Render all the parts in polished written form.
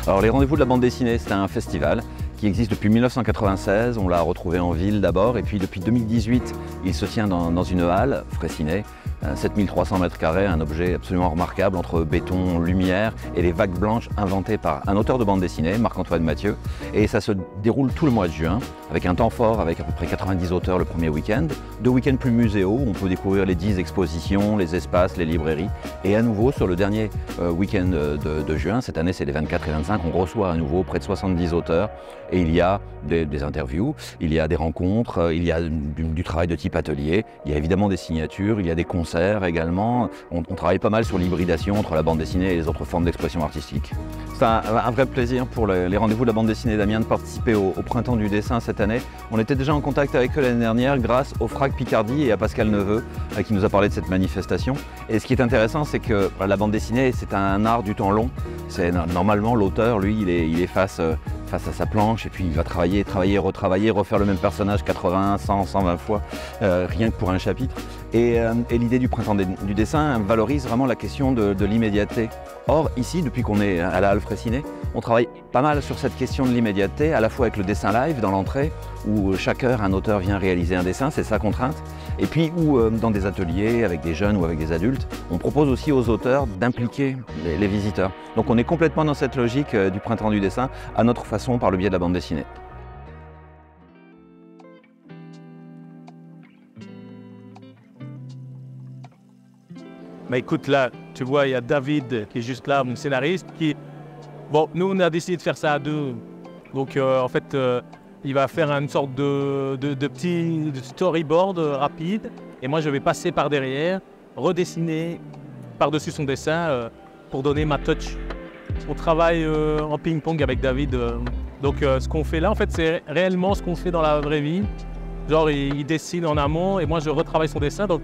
Alors les rendez-vous de la bande dessinée, c'est un festival qui existe depuis 1996. On l'a retrouvé en ville d'abord et puis depuis 2018, il se tient dans une halle, Fraissinet, 7300 mètres carrés, un objet absolument remarquable entre béton, lumière et les vagues blanches inventées par un auteur de bande dessinée, Marc-Antoine Mathieu. Et ça se déroule tout le mois de juin, avec un temps fort, avec à peu près 90 auteurs le premier week-end, 2 week-ends plus muséaux, où on peut découvrir les 10 expositions, les espaces, les librairies. Et à nouveau, sur le dernier week-end de juin, cette année c'est les 24 et 25, on reçoit à nouveau près de 70 auteurs. Et il y a des interviews, il y a des rencontres, il y a du travail de type atelier, il y a évidemment des signatures, il y a des concerts également. On travaille pas mal sur l'hybridation entre la bande dessinée et les autres formes d'expression artistique. C'est un vrai plaisir pour les rendez-vous de la bande dessinée d'Amiens de participer au Printemps du dessin cette année. On était déjà en contact avec eux l'année dernière grâce au FRAC Picardie et à Pascal Neveu qui nous a parlé de cette manifestation. Et ce qui est intéressant, c'est que la bande dessinée, c'est un art du temps long. Normalement, l'auteur, lui, il est face à sa planche et puis il va travailler, retravailler, refaire le même personnage 80, 100, 120 fois, rien que pour un chapitre. Et l'idée du Printemps du dessin valorise vraiment la question de l'immédiateté. Or, ici, depuis qu'on est à la halle Fraissinet, on travaille pas mal sur cette question de l'immédiateté, à la fois avec le dessin live dans l'entrée, où chaque heure un auteur vient réaliser un dessin, c'est sa contrainte, et puis où dans des ateliers avec des jeunes ou avec des adultes, on propose aussi aux auteurs d'impliquer les visiteurs. Donc on est complètement dans cette logique du Printemps du dessin, à notre façon, par le biais de la bande dessinée. Bah écoute, là, tu vois, il y a David qui est juste là, mon scénariste, qui... Bon, nous, on a décidé de faire ça à deux. Donc, en fait, il va faire une sorte de petit storyboard rapide. Et moi, je vais passer par derrière, redessiner par-dessus son dessin pour donner ma touch. On travaille en ping-pong avec David. Donc, ce qu'on fait là, en fait, c'est réellement ce qu'on fait dans la vraie vie. Genre, il dessine en amont et moi, je retravaille son dessin. Donc,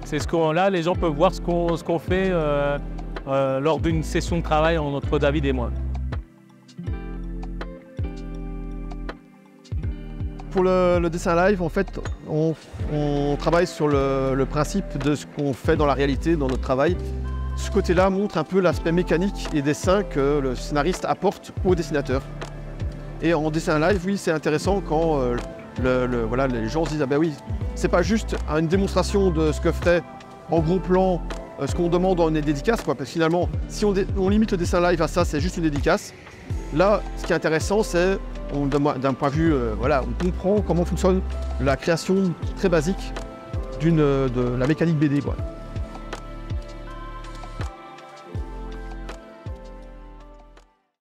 c'est ce qu'on là, les gens peuvent voir ce qu'on fait lors d'une session de travail entre David et moi. Pour le dessin live, en fait, on travaille sur le principe de ce qu'on fait dans la réalité, dans notre travail. Ce côté-là montre un peu l'aspect mécanique et dessin que le scénariste apporte au dessinateur. Et en dessin live, oui, c'est intéressant quand voilà, les gens se disent « Ah ben oui, c'est pas juste une démonstration de ce que ferait en gros plan ce qu'on demande dans une dédicace, quoi. Parce que finalement, si on limite le dessin live à ça, c'est juste une dédicace. Là, ce qui est intéressant, c'est d'un point de vue, voilà, on comprend comment fonctionne la création très basique de la mécanique BD, quoi.